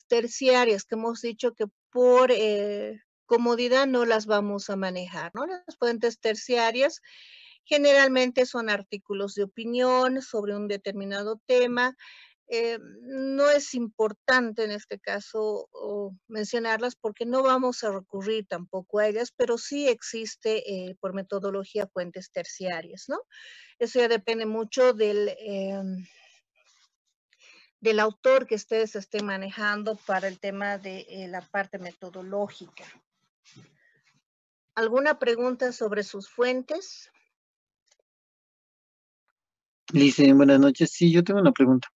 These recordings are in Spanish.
terciarias, que hemos dicho que por comodidad no las vamos a manejar, ¿no? Las fuentes terciarias generalmente son artículos de opinión sobre un determinado tema. No es importante en este caso mencionarlas porque no vamos a recurrir tampoco a ellas, pero sí existe por metodología fuentes terciarias, ¿no? Eso ya depende mucho del autor que ustedes estén manejando para el tema de la parte metodológica. ¿Alguna pregunta sobre sus fuentes? Lice, buenas noches. Sí, yo tengo una pregunta.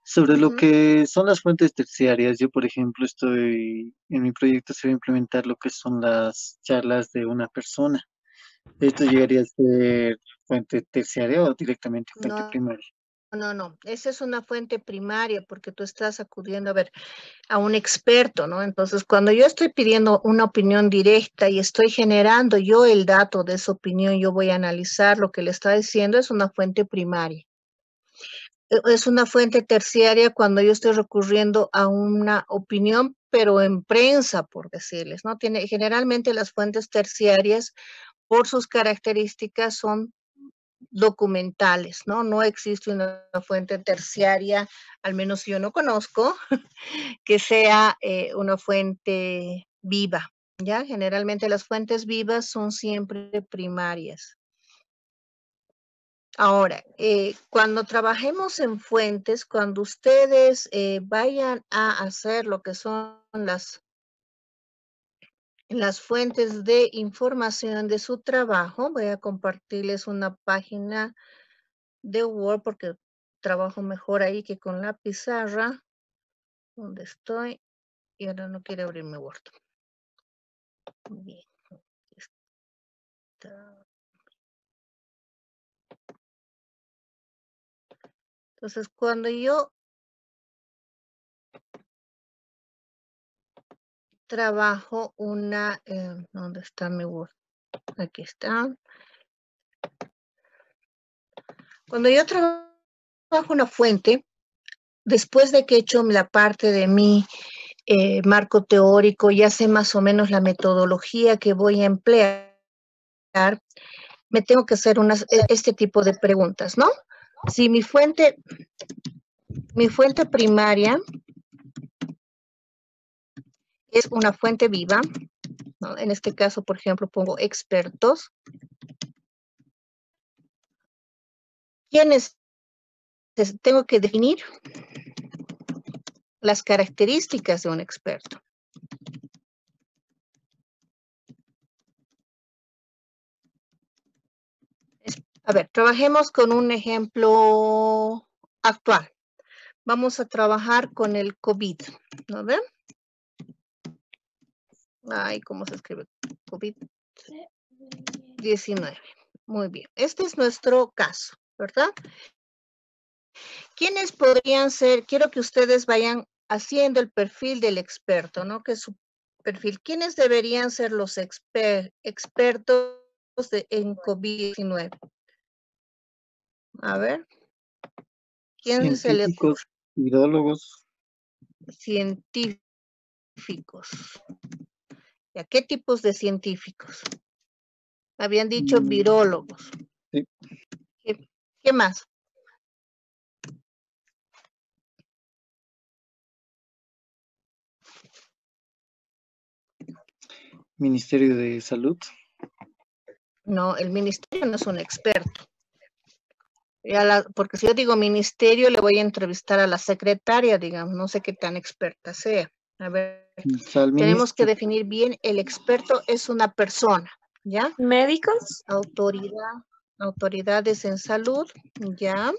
Sobre lo que son las fuentes terciarias, yo, por ejemplo, estoy en mi proyecto, se va a implementar lo que son las charlas de una persona. ¿Esto llegaría a ser fuente terciaria o directamente fuente No, primaria? no. Esa es una fuente primaria porque tú estás acudiendo a un experto, ¿no? Entonces, cuando yo estoy pidiendo una opinión directa y estoy generando yo el dato de esa opinión, yo voy a analizar lo que le está diciendo, es una fuente primaria. Es una fuente terciaria cuando yo estoy recurriendo a una opinión, pero en prensa, por decirles, ¿no? Generalmente las fuentes terciarias, por sus características, son documentales, ¿no? No existe una fuente terciaria, al menos yo no conozco, que sea una fuente viva, ¿ya? Generalmente las fuentes vivas son siempre primarias. Ahora, cuando trabajemos en fuentes, cuando ustedes vayan a hacer lo que son las fuentes de información de su trabajo, voy a compartirles una página de Word porque trabajo mejor ahí que con la pizarra, donde estoy, y ahora no quiere abrirme Word. Bien, está. Entonces, cuando yo trabajo una, ¿dónde está mi Word? Aquí está. Cuando yo trabajo una fuente, después de que he hecho la parte de mi marco teórico, ya sé más o menos la metodología que voy a emplear, me tengo que hacer este tipo de preguntas, ¿no? Si mi fuente primaria es una fuente viva, ¿no? En este caso, por ejemplo, pongo expertos. ¿Quiénes? Tengo que definir las características de un experto. A ver, trabajemos con un ejemplo actual. Vamos a trabajar con el COVID, ¿no ven? Ay, ¿cómo se escribe? COVID-19. Muy bien. Este es nuestro caso, ¿verdad? ¿Quiénes podrían ser? Quiero que ustedes vayan haciendo el perfil del experto, ¿no? Que es su perfil. ¿Quiénes deberían ser los expertos en COVID-19? A ver. ¿Quién se le ocurre? Científicos, virólogos. Científicos. ¿Ya qué tipos de científicos? Habían dicho virólogos. Sí. ¿Qué más? Ministerio de Salud. No, el ministerio no es un experto. Porque si yo digo ministerio, le voy a entrevistar a la secretaria, digamos, no sé qué tan experta sea. A ver, tenemos que definir bien, el experto es una persona, ¿ya? ¿Médicos? Autoridades en salud, ¿ya?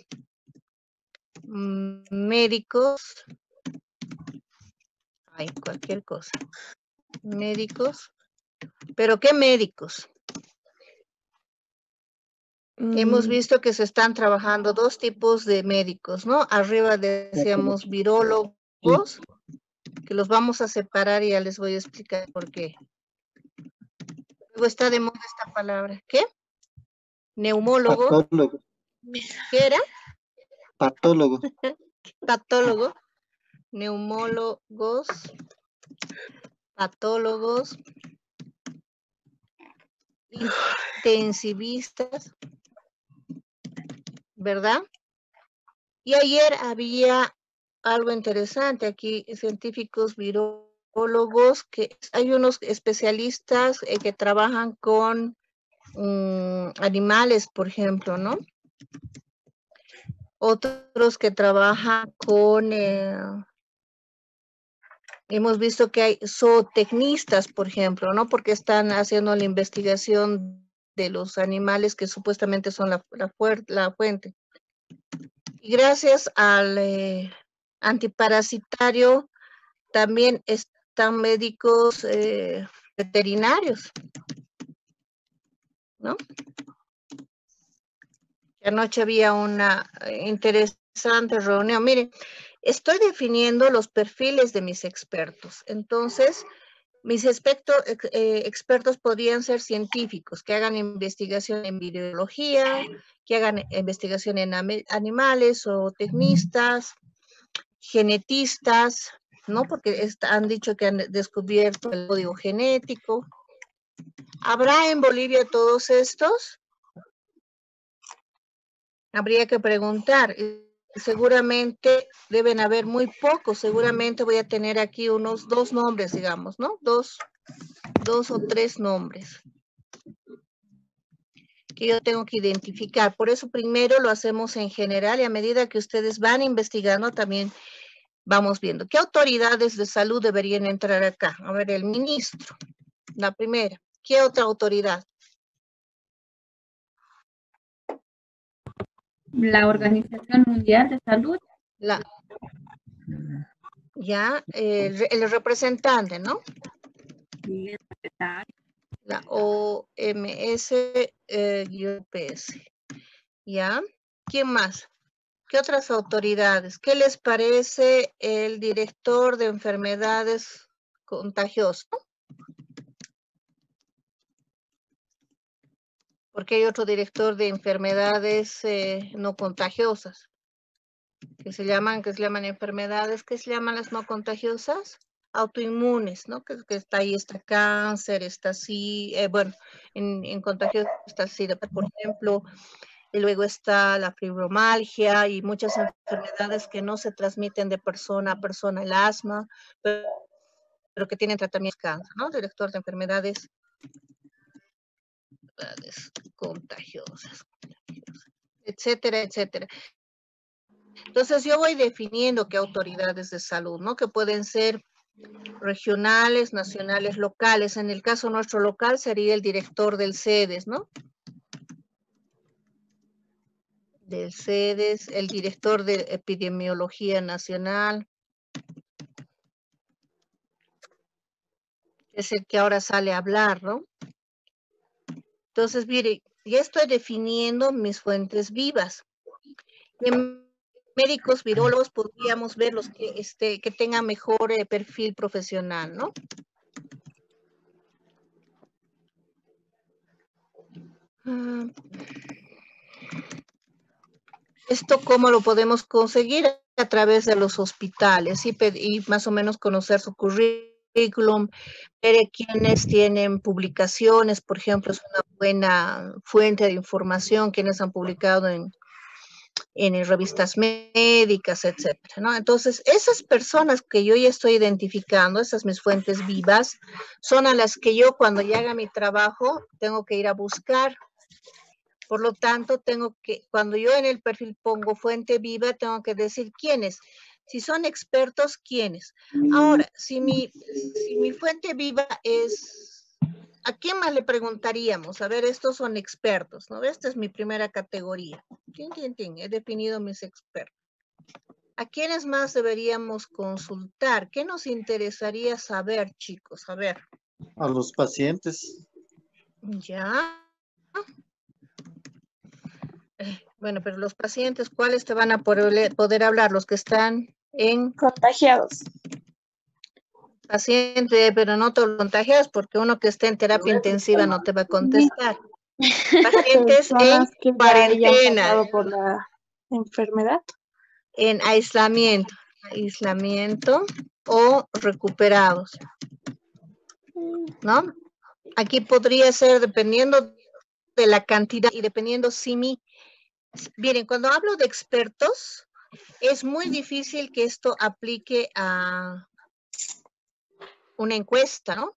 Médicos. Ay, cualquier cosa. Médicos. ¿Pero qué médicos? Hemos visto que se están trabajando dos tipos de médicos, ¿no? Arriba decíamos virólogos, que los vamos a separar y ya les voy a explicar por qué. Luego está de moda esta palabra. ¿Qué? Neumólogo. Patólogo. ¿Qué era? Patólogo. Patólogo. neumólogos, patólogos, intensivistas, ¿verdad? Y ayer había algo interesante aquí, científicos virólogos, que hay unos especialistas que trabajan con animales, por ejemplo, ¿no? Otros que trabajan con, hemos visto que hay zootecnistas, por ejemplo, ¿no? Porque están haciendo la investigación de los animales que supuestamente son la fuente. Y gracias al antiparasitario también están médicos veterinarios, ¿no? Anoche había una interesante reunión. Miren, estoy definiendo los perfiles de mis expertos. Entonces, mis expertos podrían ser científicos, que hagan investigación en virología, que hagan investigación en animales o tecnistas, genetistas, ¿no? Porque han dicho que han descubierto el código genético. ¿Habrá en Bolivia todos estos? Habría que preguntar. Seguramente deben haber muy pocos. Seguramente voy a tener aquí unos 2 nombres, digamos, ¿no? Dos o 3 nombres que yo tengo que identificar. Por eso primero lo hacemos en general y a medida que ustedes van investigando también vamos viendo. ¿Qué autoridades de salud deberían entrar acá? A ver, el ministro, la primera. ¿Qué otra autoridad? La Organización Mundial de Salud. Ya, el representante, ¿no? Y el secretario. La OMS y OPS. ¿Ya? ¿Quién más? ¿Qué otras autoridades? ¿Qué les parece el director de enfermedades contagiosas? Porque hay otro director de enfermedades no contagiosas, que se llaman enfermedades, ¿qué se llaman las no contagiosas? Autoinmunes, ¿no? Que está ahí, está cáncer, está así, bueno, en contagio está así, por ejemplo, y luego está la fibromialgia y muchas enfermedades que no se transmiten de persona a persona, el asma, pero que tienen tratamiento de cáncer, ¿no? Director de enfermedades contagiosas, etcétera, etcétera. Entonces yo voy definiendo qué autoridades de salud, ¿no? Que pueden ser regionales, nacionales, locales. En el caso nuestro local sería el director del CEDES, ¿no? Del CEDES, el director de epidemiología nacional, es el que ahora sale a hablar, ¿no? Entonces, mire, ya estoy definiendo mis fuentes vivas. En médicos virólogos podríamos ver los que tengan mejor perfil profesional, ¿no? Esto cómo lo podemos conseguir a través de los hospitales y más o menos conocer su currículum, ver quienes tienen publicaciones, por ejemplo, es una buena fuente de información, quienes han publicado en revistas médicas, etcétera, ¿no? Entonces, esas personas que yo ya estoy identificando, esas mis fuentes vivas, son a las que yo cuando ya haga mi trabajo tengo que ir a buscar. Por lo tanto, cuando yo en el perfil pongo fuente viva, tengo que decir quiénes. Si son expertos, quiénes. Ahora, si mi fuente viva es, ¿a quién más le preguntaríamos? A ver, estos son expertos, ¿no? Esta es mi primera categoría. He definido mis expertos. ¿A quiénes más deberíamos consultar? ¿Qué nos interesaría saber, chicos? A ver. A los pacientes. Ya. Bueno, pero los pacientes, ¿cuáles te van a poder hablar? Los que están en... Contagiados. Paciente, pero no todos los contagiados, porque uno que esté en terapia intensiva no te va a contestar. Pacientes en que cuarentena. por la enfermedad. En aislamiento. aislamiento o recuperados, ¿no? Aquí podría ser dependiendo de la cantidad y dependiendo si miren, cuando hablo de expertos, es muy difícil que esto aplique a una encuesta, ¿no?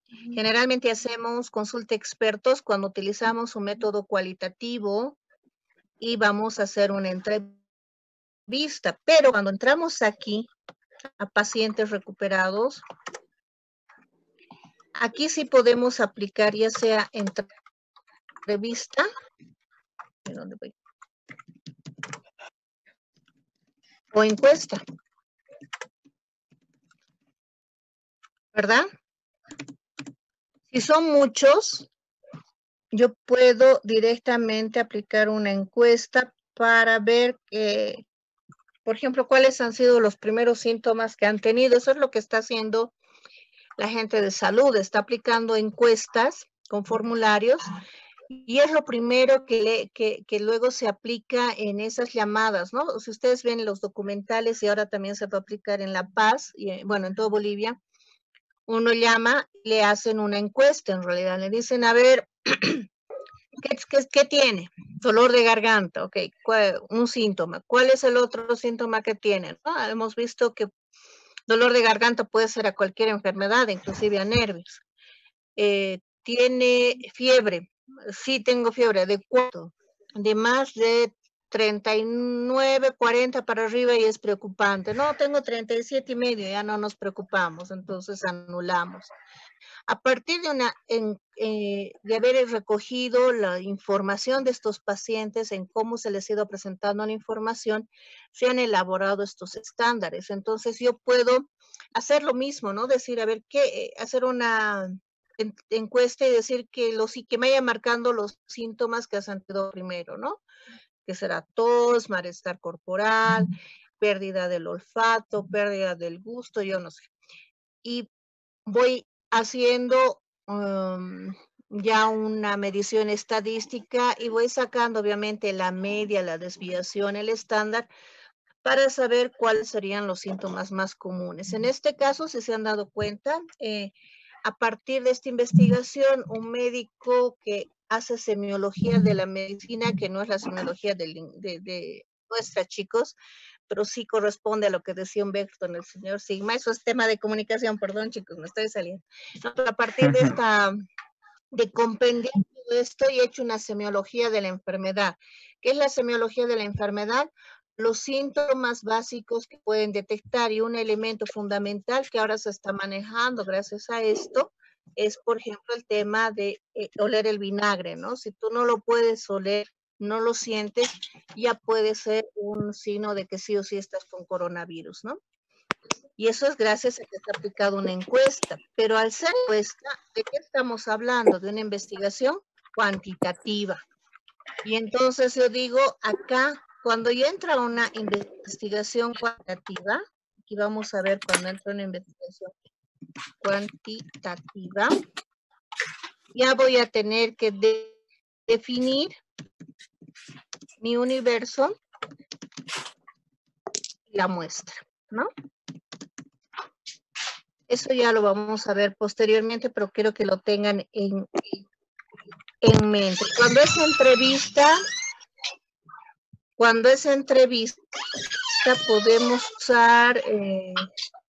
Generalmente hacemos consulta expertos cuando utilizamos un método cualitativo y vamos a hacer una entrevista, pero cuando entramos aquí a pacientes recuperados, aquí sí podemos aplicar ya sea entrevista, ¿de dónde voy? O encuesta, ¿verdad? Si son muchos, yo puedo directamente aplicar una encuesta para ver, por ejemplo, cuáles han sido los primeros síntomas que han tenido. Eso es lo que está haciendo la gente de salud, está aplicando encuestas con formularios y es lo primero que luego se aplica en esas llamadas, ¿no? Si ustedes ven los documentales y ahora también se va a aplicar en La Paz, y bueno, en todo Bolivia, uno llama, le hacen una encuesta en realidad, le dicen, a ver, ¿qué tiene? Dolor de garganta, ok, un síntoma. ¿Cuál es el otro síntoma que tiene? ¿No? Hemos visto que dolor de garganta puede ser a cualquier enfermedad, inclusive a nervios. Tiene fiebre, sí tengo fiebre, ¿de cuánto? De más de 39, 40 para arriba y es preocupante. No, tengo 37,5, ya no nos preocupamos, entonces anulamos. A partir de haber recogido la información de estos pacientes en cómo se les ha ido presentando la información, se han elaborado estos estándares. Entonces yo puedo hacer lo mismo, ¿no? Decir, a ver, hacer una encuesta y decir que me vayan marcando los síntomas que has sentido primero, ¿no? Que será tos, malestar corporal, pérdida del olfato, pérdida del gusto, yo no sé. Y voy haciendo ya una medición estadística y voy sacando obviamente la media, la desviación, el estándar, para saber cuáles serían los síntomas más comunes. En este caso, si se han dado cuenta, a partir de esta investigación, un médico que hace semiología de la medicina, que no es la semiología de nuestra, chicos, pero sí corresponde a lo que decía Humberto en el señor Sigma. Eso es tema de comunicación, perdón, chicos, me estoy saliendo. No, pero a partir de comprender todo esto y he hecho una semiología de la enfermedad. ¿Qué es la semiología de la enfermedad? Los síntomas básicos que pueden detectar y un elemento fundamental que ahora se está manejando gracias a esto es, por ejemplo, el tema de oler el vinagre, ¿no? Si tú no lo puedes oler, no lo sientes, ya puede ser un signo de que sí o sí estás con coronavirus, ¿no? Y eso es gracias a que se ha aplicado una encuesta. Pero al ser encuesta, ¿de qué estamos hablando? De una investigación cuantitativa. Y entonces yo digo, acá, cuando yo entro a una investigación cuantitativa, aquí vamos a ver cuando entro a una investigación cuantitativa, ya voy a tener que definir mi universo y la muestra, ¿no? Eso ya lo vamos a ver posteriormente, pero quiero que lo tengan en mente. Cuando es entrevista podemos usar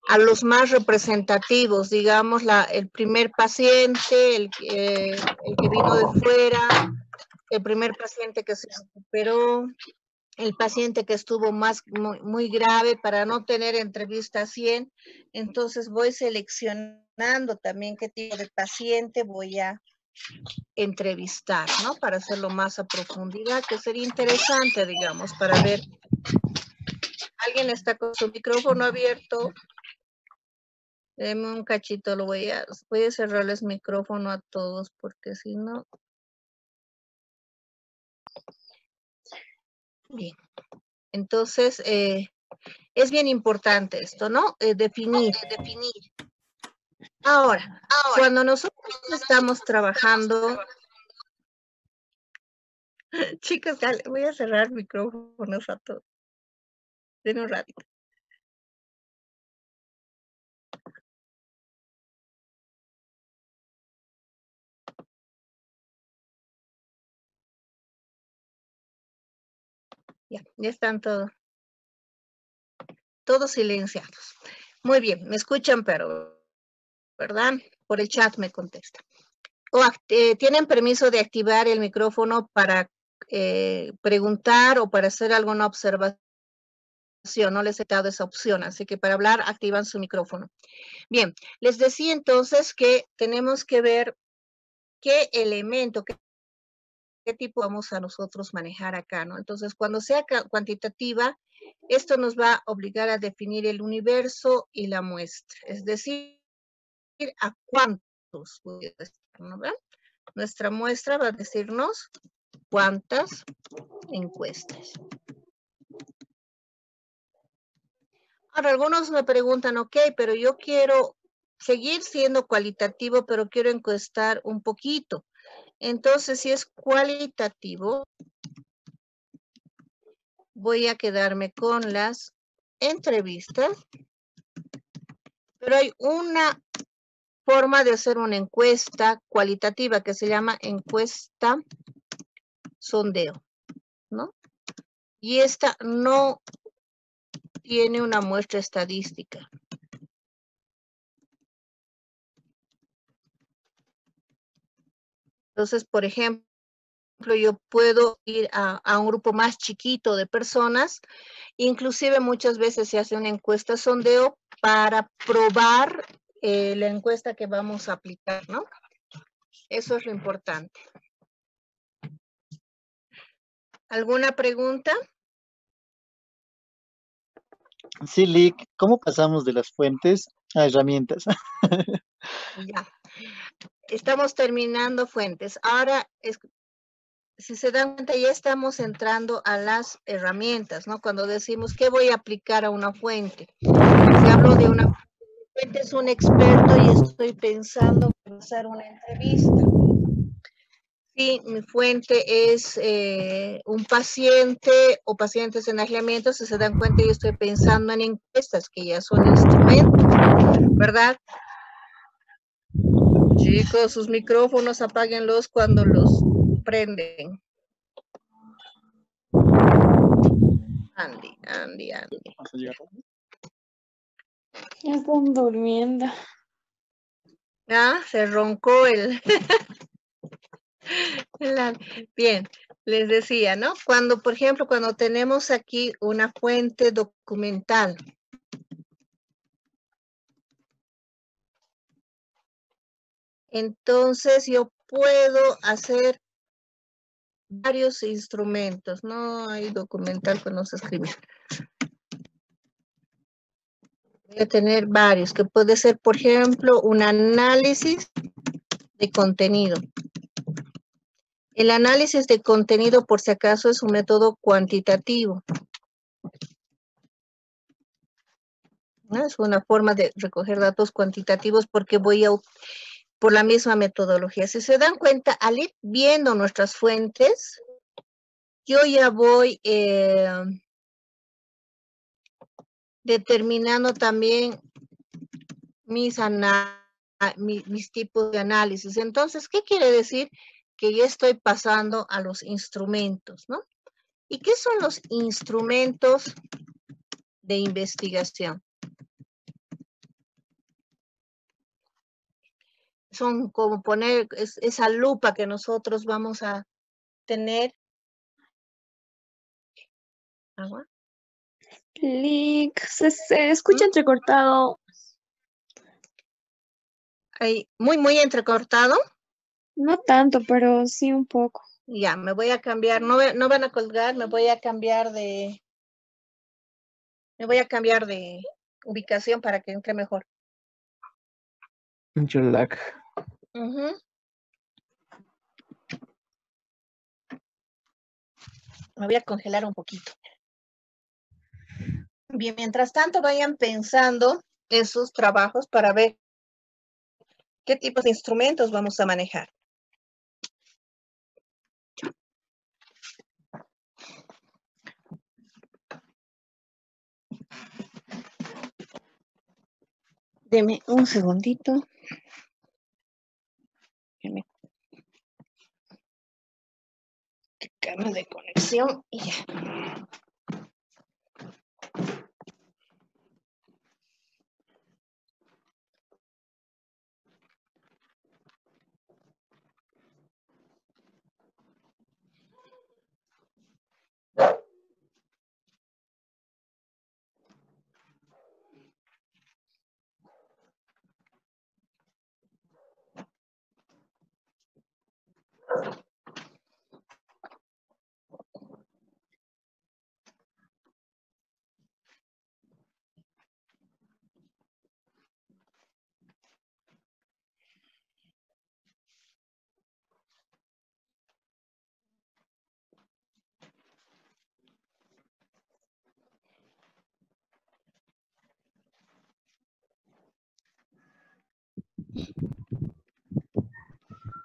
a los más representativos, digamos, el primer paciente, el que vino de fuera, el primer paciente que se recuperó, el paciente que estuvo muy grave, para no tener entrevista 100, entonces voy seleccionando también qué tipo de paciente voy a entrevistar, ¿no? Para hacerlo más a profundidad, que sería interesante, digamos, para ver. Alguien está con su micrófono abierto. Deme un cachito, voy a cerrarles micrófono a todos, porque si no. Bien. Entonces, es bien importante esto, ¿no? Definir. Ahora, cuando nosotros estamos trabajando, chicos, voy a cerrar micrófonos a todos. Den un ratito. Ya están todos silenciados. Muy bien, me escuchan, pero, ¿verdad? Por el chat me contesta. ¿Tienen permiso de activar el micrófono para preguntar o para hacer alguna observación? No les he dado esa opción, así que para hablar activan su micrófono. Bien, les decía entonces que tenemos que ver qué elemento, qué tipo vamos a nosotros manejar acá, ¿no? Entonces, cuando sea cuantitativa, esto nos va a obligar a definir el universo y la muestra, es decir, a cuántos puede estar, ¿no? ¿Ven? Nuestra muestra va a decirnos cuántas encuestas. Ahora, algunos me preguntan, ok, pero yo quiero seguir siendo cualitativo, pero quiero encuestar un poquito. Entonces, si es cualitativo, voy a quedarme con las entrevistas, pero hay una forma de hacer una encuesta cualitativa que se llama encuesta sondeo, ¿no? Y esta no tiene una muestra estadística. Entonces, por ejemplo, yo puedo ir a un grupo más chiquito de personas, inclusive muchas veces se hace una encuesta sondeo para probar la encuesta que vamos a aplicar, ¿no? Eso es lo importante. ¿Alguna pregunta? Sí, Lick, ¿cómo pasamos de las fuentes a herramientas? Ya. Estamos terminando fuentes. Ahora, si se dan cuenta, ya estamos entrando a las herramientas, ¿no? Cuando decimos, ¿qué voy a aplicar a una fuente? Si hablo de una fuente, es un experto y estoy pensando en hacer una entrevista. Si mi fuente es un paciente o pacientes en aislamiento, si se dan cuenta, yo estoy pensando en encuestas, que ya son instrumentos, ¿verdad? Chicos, sus micrófonos apáguenlos cuando los prenden. Andy. Ya están durmiendo. Ah, se roncó Bien, les decía, ¿no? Cuando, por ejemplo, cuando tenemos aquí una fuente documental. Entonces yo puedo hacer varios instrumentos. No hay documental que no se escribe. Voy a tener varios, que puede ser, por ejemplo, un análisis de contenido. El análisis de contenido, por si acaso, es un método cuantitativo. ¿No? Es una forma de recoger datos cuantitativos porque voy a, por la misma metodología. Si se dan cuenta, al ir viendo nuestras fuentes, yo ya voy determinando también mis tipos de análisis. Entonces, ¿qué quiere decir? Que ya estoy pasando a los instrumentos, ¿no? ¿Y qué son los instrumentos de investigación? Son como poner esa lupa que nosotros vamos a tener. ¿Agua? Lick, se escucha entrecortado. Ahí, muy entrecortado. No tanto, pero sí un poco. Ya, me voy a cambiar, no van a colgar, me voy a cambiar de ubicación para que entre mejor. Mucho lag. Me voy a congelar un poquito. Bien, mientras tanto vayan pensando en sus trabajos para ver qué tipos de instrumentos vamos a manejar. Deme un segundito. Cambio de conexión y ya.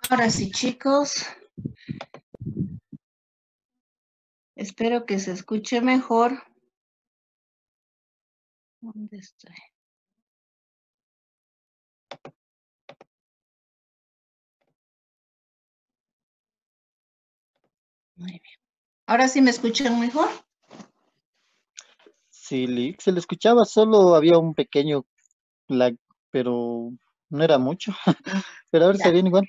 Ahora sí, chicos. Espero que se escuche mejor. ¿Dónde estoy? Muy bien. ¿Ahora sí me escuchan mejor? Sí, se le escuchaba, solo había un pequeño lag, pero no era mucho. Pero ahora está Ya, bien igual.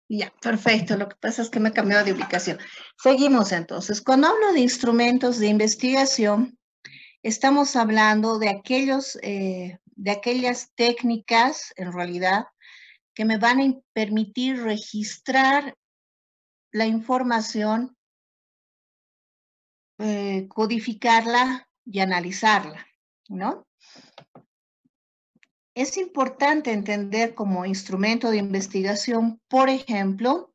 ya, perfecto. Lo que pasa es que me he cambiado de ubicación. Seguimos entonces. Cuando hablo de instrumentos de investigación, estamos hablando de de aquellas técnicas, en realidad, que me van a permitir registrar la información, codificarla y analizarla, ¿no? Es importante entender como instrumento de investigación, por ejemplo,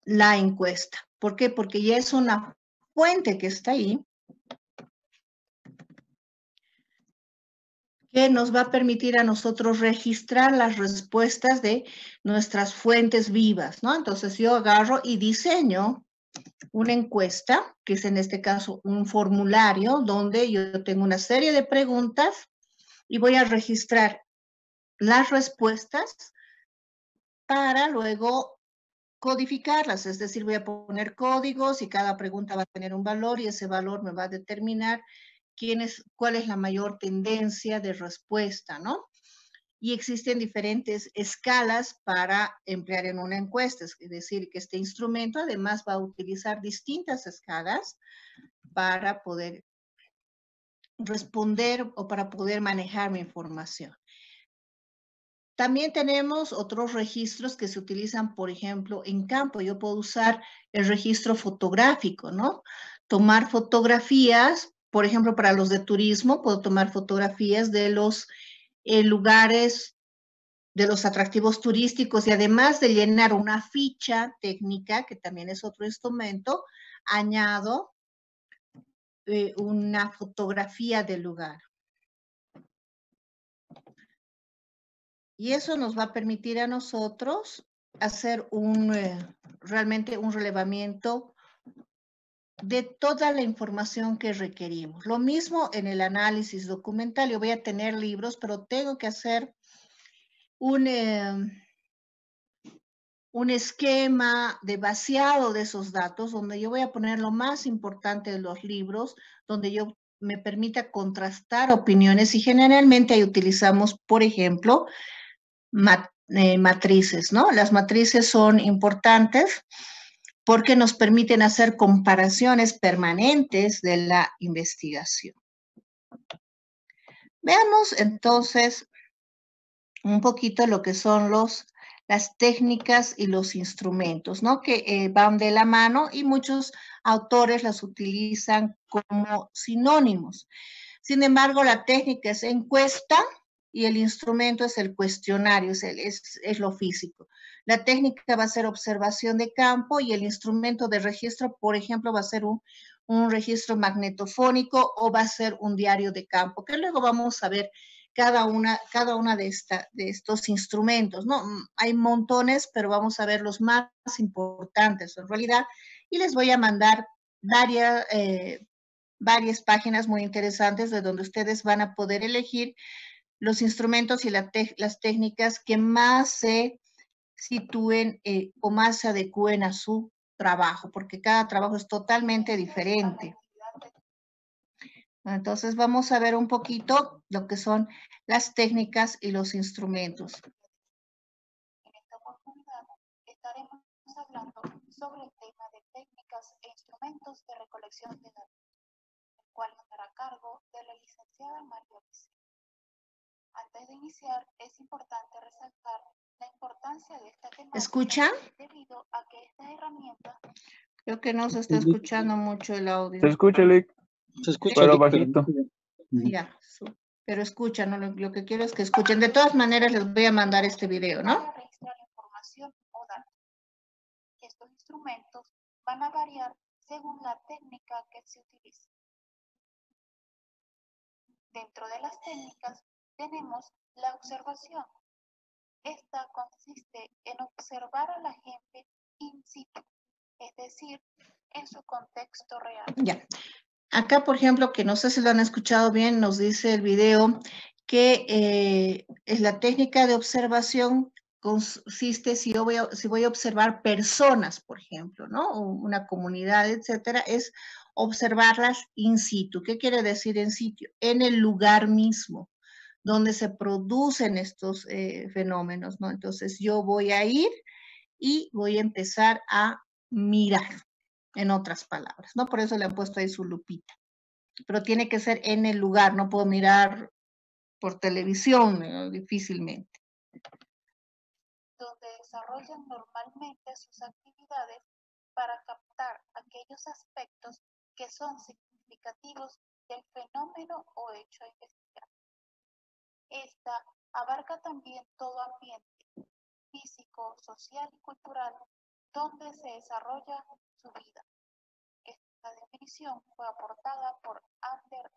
la encuesta. ¿Por qué? Porque ya es una fuente que está ahí que nos va a permitir a nosotros registrar las respuestas de nuestras fuentes vivas, ¿no? Entonces yo agarro y diseño una encuesta, que es en este caso un formulario donde yo tengo una serie de preguntas y voy a registrar las respuestas para luego codificarlas, es decir, voy a poner códigos y cada pregunta va a tener un valor y ese valor me va a determinar cuál es la mayor tendencia de respuesta, ¿no? Y existen diferentes escalas para emplear en una encuesta, es decir, que este instrumento además va a utilizar distintas escalas para poder responder o para poder manejar mi información. También tenemos otros registros que se utilizan, por ejemplo, en campo. Yo puedo usar el registro fotográfico, ¿no? Tomar fotografías, por ejemplo, para los de turismo, puedo tomar fotografías de los lugares, de los atractivos turísticos y además de llenar una ficha técnica, que también es otro instrumento, añado una fotografía del lugar. Y eso nos va a permitir a nosotros hacer realmente un relevamiento de toda la información que requerimos. Lo mismo en el análisis documental. Yo voy a tener libros, pero tengo que hacer un esquema de vaciado de esos datos, donde yo voy a poner lo más importante de los libros, donde yo me permita contrastar opiniones y generalmente ahí utilizamos, por ejemplo, matrices, ¿no? Las matrices son importantes porque nos permiten hacer comparaciones permanentes de la investigación. Veamos entonces un poquito lo que son las técnicas y los instrumentos, ¿no? Que van de la mano y muchos autores las utilizan como sinónimos. Sin embargo, la técnica es encuesta y el instrumento es el cuestionario, es lo físico. La técnica va a ser observación de campo y el instrumento de registro, por ejemplo, va a ser un registro magnetofónico o va a ser un diario de campo, que luego vamos a ver cada una de estos instrumentos, ¿no? Hay montones, pero vamos a ver los más importantes en realidad y les voy a mandar varias páginas muy interesantes de donde ustedes van a poder elegir los instrumentos y las técnicas que más se sitúen o más se adecúen a su trabajo, porque cada trabajo es totalmente diferente. Entonces vamos a ver un poquito lo que son las técnicas y los instrumentos. En esta oportunidad estaremos hablando sobre el tema de técnicas e instrumentos de recolección de datos, el cual estará a cargo de la licenciada María Vicente. Antes de iniciar, es importante resaltar la importancia de esta temática. ¿Escuchan? Debido a que esta herramienta... Creo que no se está escuchando mucho el audio. Se escucha, Lick, Se escucha, pero Lick, bajito. Ya, pero escuchan, ¿no? Lo que quiero es que escuchen. De todas maneras, les voy a mandar este video, ¿no? Para registrar información o datos. Estos instrumentos van a variar según la técnica que se utilice. Dentro de las técnicas tenemos la observación, Esta consiste en observar a la gente in situ, es decir, en su contexto real. Ya. Acá, por ejemplo, que no sé si lo han escuchado bien, nos dice el video que es la técnica de observación consiste, si voy a observar personas, por ejemplo, ¿no? O una comunidad, etcétera, es observarlas in situ. ¿Qué quiere decir in situ? En el lugar mismo donde se producen estos fenómenos, ¿no? Entonces yo voy a ir y voy a empezar a mirar, en otras palabras, ¿no? Por eso le han puesto ahí su lupita. Pero tiene que ser en el lugar, no puedo mirar por televisión, difícilmente. Donde desarrollan normalmente sus actividades para captar aquellos aspectos que son significativos del fenómeno o hecho a investigar. Esta abarca también todo ambiente físico, social y cultural donde se desarrolla su vida. Esta definición fue aportada por Ander.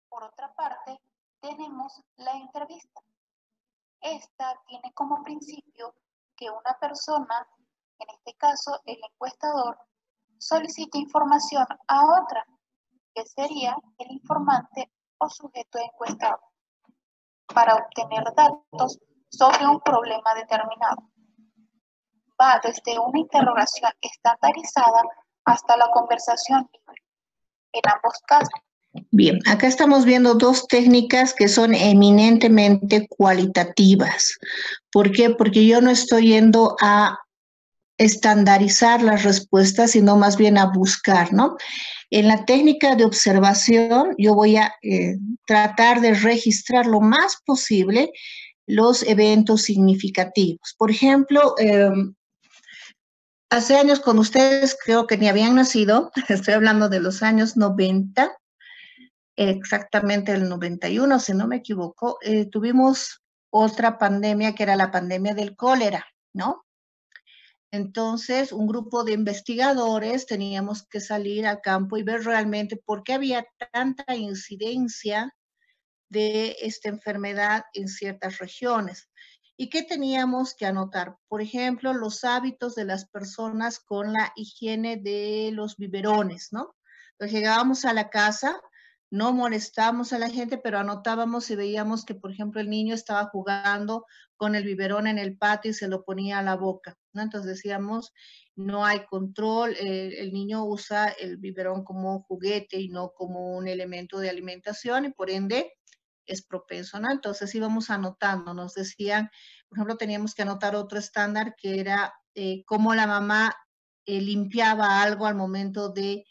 Por otra parte, tenemos la entrevista. Esta tiene como principio que una persona, en este caso el encuestador, solicita información a otra, que sería el informante o sujeto encuestado, para obtener datos sobre un problema determinado. Va desde una interrogación estandarizada hasta la conversación libre. En ambos casos. Bien, acá estamos viendo dos técnicas que son eminentemente cualitativas. ¿Por qué? Porque yo no estoy yendo a estandarizar las respuestas, sino más bien a buscar, ¿no? En la técnica de observación, yo voy a tratar de registrar lo más posible los eventos significativos. Por ejemplo, hace años cuando ustedes creo que ni habían nacido, estoy hablando de los años 90, exactamente el 91, si no me equivoco, tuvimos otra pandemia que era la pandemia del cólera, ¿no? Entonces, un grupo de investigadores teníamos que salir al campo y ver realmente por qué había tanta incidencia de esta enfermedad en ciertas regiones. ¿Y qué teníamos que anotar? Por ejemplo, los hábitos de las personas con la higiene de los biberones, ¿no? Entonces llegábamos a la casa, no molestábamos a la gente, pero anotábamos y veíamos que, por ejemplo, el niño estaba jugando con el biberón en el patio y se lo ponía a la boca, ¿no? Entonces decíamos, no hay control, el niño usa el biberón como juguete y no como un elemento de alimentación y por ende es propenso, ¿no? Entonces íbamos anotando, nos decían, por ejemplo, teníamos que anotar otro estándar que era cómo la mamá limpiaba algo al momento de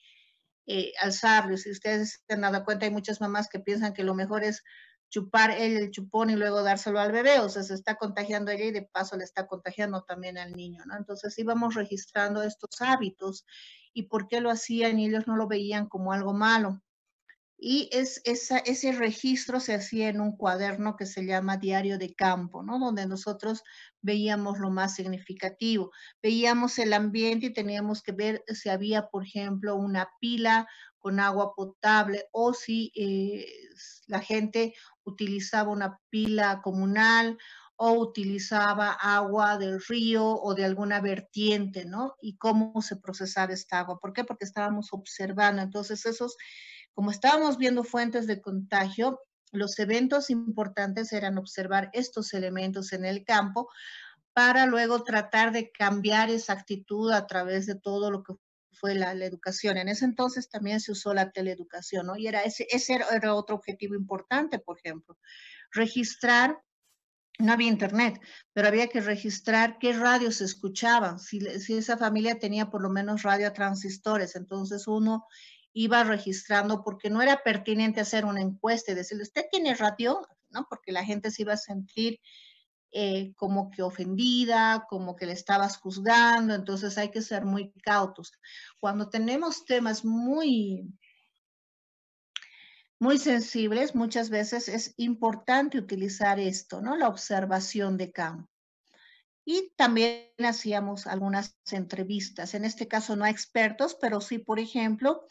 alzarlo. Si ustedes se han dado cuenta, hay muchas mamás que piensan que lo mejor es chupar el chupón y luego dárselo al bebé, o sea, se está contagiando ella y de paso le está contagiando también al niño, ¿no? Entonces íbamos registrando estos hábitos y por qué lo hacían y ellos no lo veían como algo malo. Y ese registro se hacía en un cuaderno que se llama Diario de Campo, ¿no? Donde nosotros veíamos lo más significativo. Veíamos el ambiente y teníamos que ver si había, por ejemplo, una pila con agua potable o si la gente utilizaba una pila comunal o utilizaba agua del río o de alguna vertiente, ¿no? Y cómo se procesaba esta agua. ¿Por qué? Porque estábamos observando. Entonces, como estábamos viendo fuentes de contagio, los eventos importantes eran observar estos elementos en el campo para luego tratar de cambiar esa actitud a través de todo lo que fue la educación. En ese entonces también se usó la teleeducación, ¿no? Y ese era otro objetivo importante, por ejemplo, registrar. No había internet, pero había que registrar qué radios se escuchaban, si esa familia tenía por lo menos radiotransistores, entonces uno iba registrando porque no era pertinente hacer una encuesta y decirle, ¿usted tiene radio? ¿No? Porque la gente se iba a sentir como que ofendida, como que le estabas juzgando, entonces hay que ser muy cautos. Cuando tenemos temas muy sensibles, muchas veces es importante utilizar esto, ¿no? La observación de campo. Y también hacíamos algunas entrevistas, en este caso no a expertos, pero sí, por ejemplo,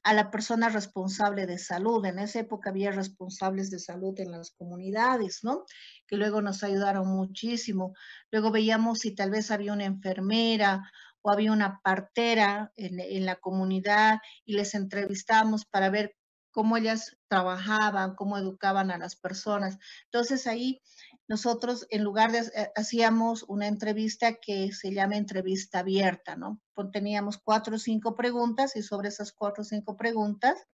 a la persona responsable de salud. En esa época había responsables de salud en las comunidades, ¿no? Que luego nos ayudaron muchísimo. Luego veíamos si tal vez había una enfermera o había una partera en la comunidad y les entrevistábamos para ver cómo ellas trabajaban, cómo educaban a las personas. Entonces ahí nosotros en lugar de hacíamos una entrevista que se llama entrevista abierta, ¿no? Teníamos 4 o 5 preguntas y sobre esas 4 o 5 preguntas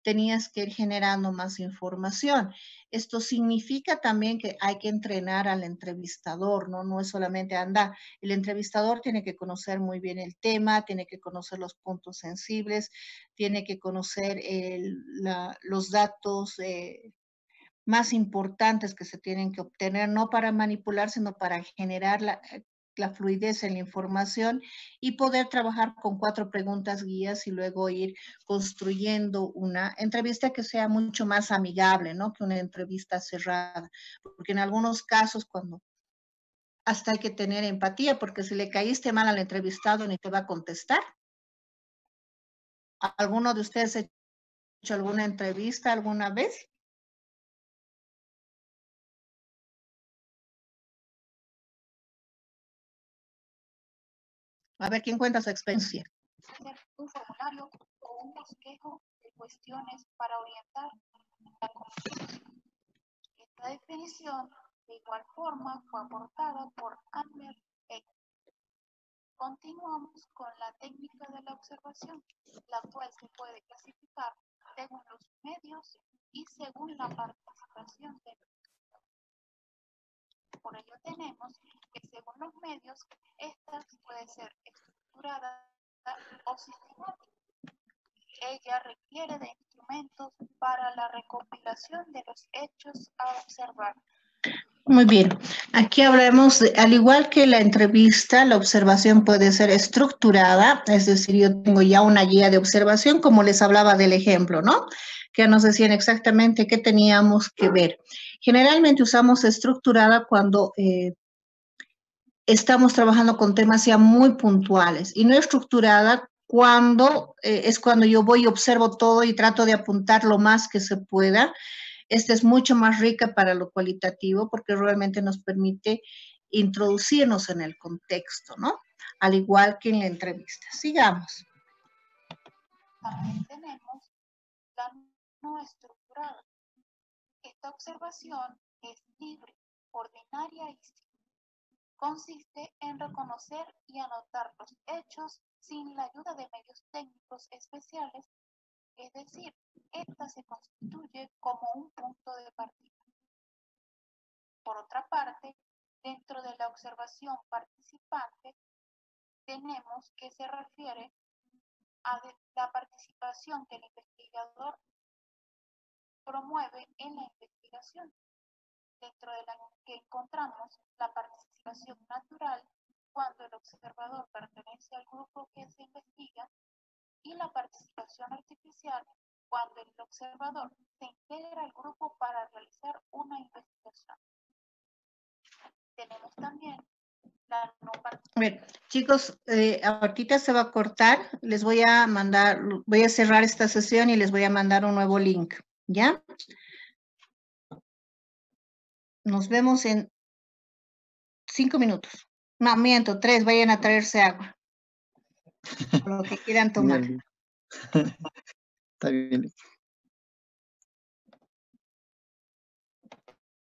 tenías que ir generando más información. Esto significa también que hay que entrenar al entrevistador, ¿no? No es solamente andar. El entrevistador tiene que conocer muy bien el tema, tiene que conocer los puntos sensibles, tiene que conocer los datos más importantes que se tienen que obtener, no para manipular, sino para generar la fluidez en la información y poder trabajar con 4 preguntas guías y luego ir construyendo una entrevista que sea mucho más amigable, ¿no? Que una entrevista cerrada. Porque en algunos casos, cuando hasta hay que tener empatía, porque si le caíste mal al entrevistado ni te va a contestar. ¿Alguno de ustedes ha hecho alguna entrevista alguna vez? A ver, ¿quién cuenta su experiencia? Hacer un formulario o un bosquejo de cuestiones para orientar la comunicación. Esta definición, de igual forma, fue aportada por Anmer Eck. Continuamos con la técnica de la observación, la cual se puede clasificar según los medios y según la participación de los. Por ello tenemos que según los medios, esta puede ser estructurada o sistemática. Ella requiere de instrumentos para la recopilación de los hechos a observar. Muy bien, aquí hablamos, al igual que la entrevista, la observación puede ser estructurada, es decir, yo tengo ya una guía de observación, como les hablaba del ejemplo, ¿no? Que nos decían exactamente qué teníamos que ver. Generalmente usamos estructurada cuando estamos trabajando con temas ya muy puntuales y no estructurada cuando es cuando yo voy y observo todo y trato de apuntar lo más que se pueda. Esta es mucho más rica para lo cualitativo porque realmente nos permite introducirnos en el contexto, ¿no? Al igual que en la entrevista. Sigamos. También tenemos la no estructurada. Esta observación es libre, ordinaria y simple. Consiste en reconocer y anotar los hechos sin la ayuda de medios técnicos especiales, es decir, esta se constituye como un punto de partida. Por otra parte, dentro de la observación participante, tenemos que se refiere a la participación que el investigador promueve en la investigación, dentro de la que encontramos la participación natural cuando el observador pertenece al grupo que se investiga y la participación artificial cuando el observador se integra al grupo para realizar una investigación. Tenemos también la no participación. A ver, chicos, ahorita se va a cortar, les voy a mandar, voy a cerrar esta sesión y les voy a mandar un nuevo link, ¿ya? Nos vemos en 5 minutos. No, miento, 3, vayan a traerse agua. O lo que quieran tomar. Está bien.